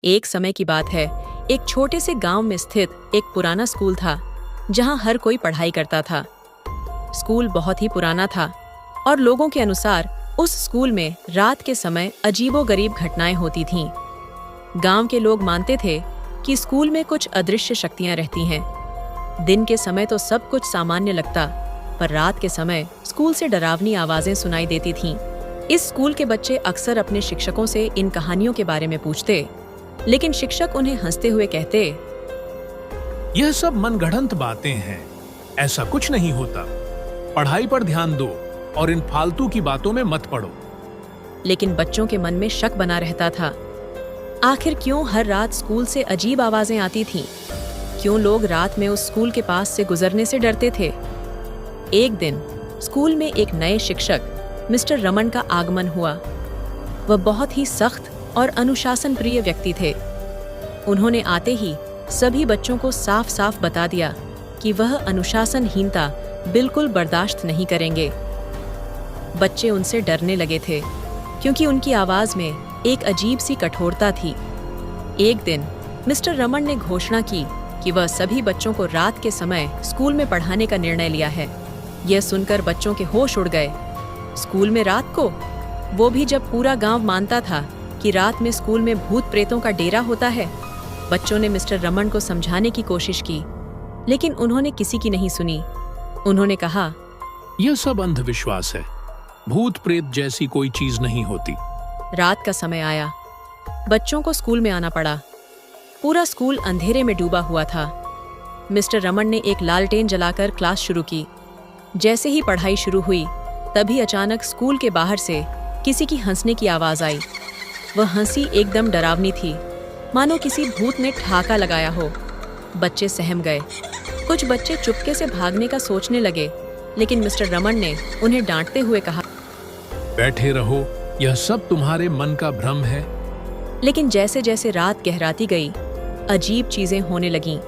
एक समय की बात है, एक छोटे से गांव में स्थित एक पुराना स्कूल था जहां हर कोई पढ़ाई करता था। स्कूल बहुत ही पुराना था और लोगों के अनुसार उस स्कूल में रात के समय अजीबोगरीब घटनाएं होती थीं। गांव के लोग मानते थे कि स्कूल में कुछ अदृश्य शक्तियां रहती हैं। दिन के समय तो सब कुछ सामान्य लगता, पर रात के समय स्कूल से डरावनी आवाजें सुनाई देती थीं। इस स्कूल के बच्चे अक्सर अपने शिक्षकों से इन कहानियों के बारे में पूछते, लेकिन शिक्षक उन्हें हंसते हुए कहते, यह सब मनगढ़ंत बातें हैं, ऐसा कुछ नहीं होता। पढ़ाई पर ध्यान दो और इन फालतू की बातों में मत पड़ो। लेकिन बच्चों के मन में शक बना रहता था। आखिर क्यों हर रात स्कूल से अजीब आवाजें आती थीं? क्यों लोग रात में उस स्कूल के पास से गुजरने से डरते थे? एक दिन स्कूल में एक नए शिक्षक मिस्टर रमन का आगमन हुआ। वह बहुत ही सख्त और अनुशासन प्रिय व्यक्ति थे। उन्होंने आते ही सभी बच्चों को साफ साफ बता दिया कि वह अनुशासनहीनता बिल्कुल बर्दाश्त नहीं करेंगे। बच्चे उनसे डरने लगे थे क्योंकि उनकी आवाज में एक अजीब सी कठोरता थी। एक दिन मिस्टर रमन ने घोषणा की कि वह सभी बच्चों को रात के समय स्कूल में पढ़ाने का निर्णय लिया है। यह सुनकर बच्चों के होश उड़ गए। स्कूल में रात को, वो भी जब पूरा गांव मानता था कि रात में स्कूल में भूत प्रेतों का डेरा होता है। बच्चों ने मिस्टर रमन को समझाने की कोशिश की, लेकिन उन्होंने किसी की नहीं सुनी। उन्होंने कहा, यह सब अंधविश्वास है, भूत प्रेत जैसी कोई चीज नहीं होती। रात का समय आया। बच्चों को स्कूल में आना पड़ा। पूरा स्कूल अंधेरे में डूबा हुआ था। मिस्टर रमन ने एक लालटेन जलाकर क्लास शुरू की। जैसे ही पढ़ाई शुरू हुई, तभी अचानक स्कूल के बाहर से किसी की हंसने की आवाज आई। वह हंसी एकदम डरावनी थी, मानो किसी भूत ने ठहाका लगाया हो। बच्चे सहम गए। कुछ बच्चे चुपके से भागने का सोचने लगे, लेकिन मिस्टर रमन ने उन्हें डांटते हुए कहा, बैठे रहो, यह सब तुम्हारे मन का भ्रम है। लेकिन जैसे जैसे रात गहराती गई, अजीब चीजें होने लगीं।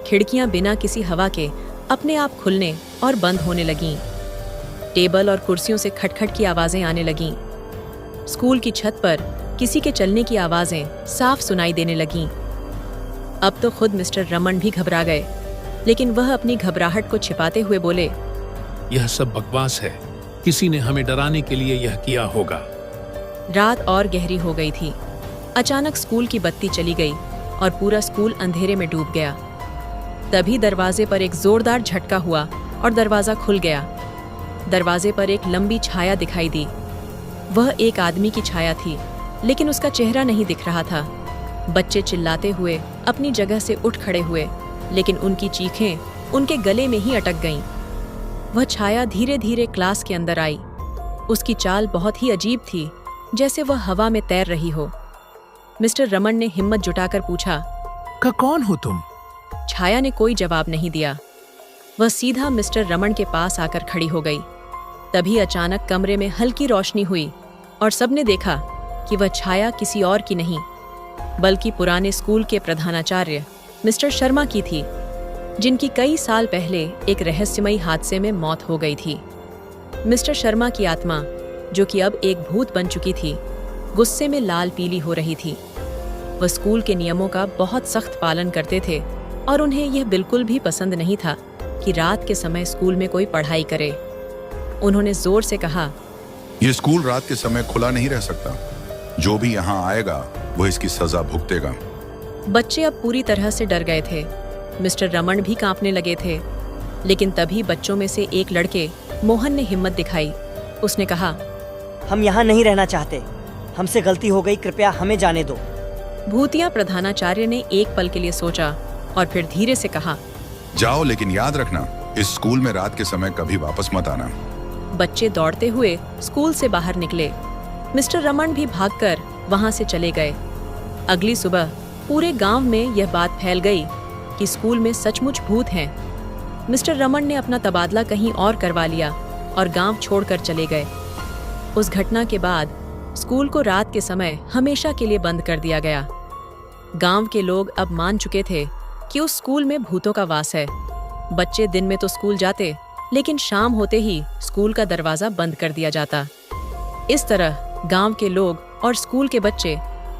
खिड़कियां बिना किसी हवा के अपने आप खुलने और बंद होने लगीं। टेबल और कुर्सियों से खटखट की आवाजें आने लगीं। स्कूल की छत पर किसी के चलने की आवाजें साफ सुनाई देने लगीं। अब तो खुद मिस्टर रमन भी घबरा गए, लेकिन वह अपनी घबराहट को छिपाते हुए बोले, यह सब बकवास है, किसी ने हमें डराने के लिए यह किया होगा। रात और गहरी हो गई थी। अचानक स्कूल की बत्ती चली गई और पूरा स्कूल अंधेरे में डूब गया। तभी दरवाजे पर एक जोरदार झटका हुआ और दरवाजा खुल गया। दरवाजे पर एक लंबी छाया दिखाई दी। वह एक आदमी की छाया थी, लेकिन उसका चेहरा नहीं दिख रहा था। बच्चे चिल्लाते हुए अपनी जगह से उठ खड़े हुए, लेकिन उनकी चीखें उनके गले में ही अटक गईं। वह छाया धीरे धीरे क्लास के अंदर आई। उसकी चाल बहुत ही अजीब थी, जैसे वह हवा में तैर रही हो। मिस्टर रमन ने हिम्मत जुटाकर पूछा, कौन हो तुम? छाया ने कोई जवाब नहीं दिया। वह सीधा मिस्टर रमन के पास आकर खड़ी हो गई। तभी अचानक कमरे में हल्की रोशनी हुई और सबने देखा कि वह छाया किसी और की नहीं, बल्कि पुराने स्कूल के प्रधानाचार्य मिस्टर शर्मा की थी, जिनकी कई साल पहले एक रहस्यमयी हादसे में मौत हो गई थी। मिस्टर शर्मा की आत्मा, जो कि अब एक भूत बन चुकी थी, गुस्से में लाल पीली हो रही थी। वह स्कूल के नियमों का बहुत सख्त पालन करते थे और उन्हें यह बिल्कुल भी पसंद नहीं था कि रात के समय स्कूल में कोई पढ़ाई करे। उन्होंने जोर से कहा, ये स्कूल रात के समय खुला नहीं रह सकता। जो भी यहाँ आएगा वो इसकी सजा भुगतेगा। बच्चे अब पूरी तरह से डर गए थे। मिस्टर रमन भी कांपने लगे थे। लेकिन तभी बच्चों में से एक लड़के मोहन ने हिम्मत दिखाई। उसने कहा, हम यहाँ नहीं रहना चाहते, हमसे गलती हो गई, कृपया हमें जाने दो। भूतिया प्रधानाचार्य ने एक पल के लिए सोचा और फिर धीरे से कहा, जाओ, लेकिन याद रखना, इस स्कूल में रात के समय कभी वापस मत आना। बच्चे दौड़ते हुए स्कूल से बाहर निकले। मिस्टर रमन भी भागकर वहां से चले गए। अगली सुबह पूरे गांव में यह बात फैल गई कि स्कूल में सचमुच भूत हैं। मिस्टर रमन ने अपना तबादला कहीं और करवा लिया और गांव छोड़कर चले गए। उस घटना के बाद स्कूल को रात के समय हमेशा के लिए बंद कर दिया गया। गांव के लोग अब मान चुके थे कि उस स्कूल में भूतों का वास है। बच्चे दिन में तो स्कूल जाते, लेकिन शाम होते ही स्कूल का दरवाजा बंद कर दिया जाता। इस तरह गांव के लोग और स्कूल के बच्चे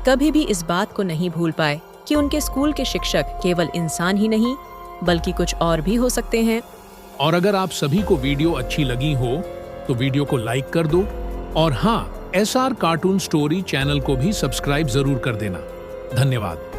कभी भी इस बात को नहीं भूल पाए कि उनके स्कूल के शिक्षक केवल इंसान ही नहीं बल्कि कुछ और भी हो सकते हैं। और अगर आप सभी को वीडियो अच्छी लगी हो तो वीडियो को लाइक कर दो और हाँ, SR कार्टून स्टोरी चैनल को भी सब्सक्राइब जरूर कर देना। धन्यवाद।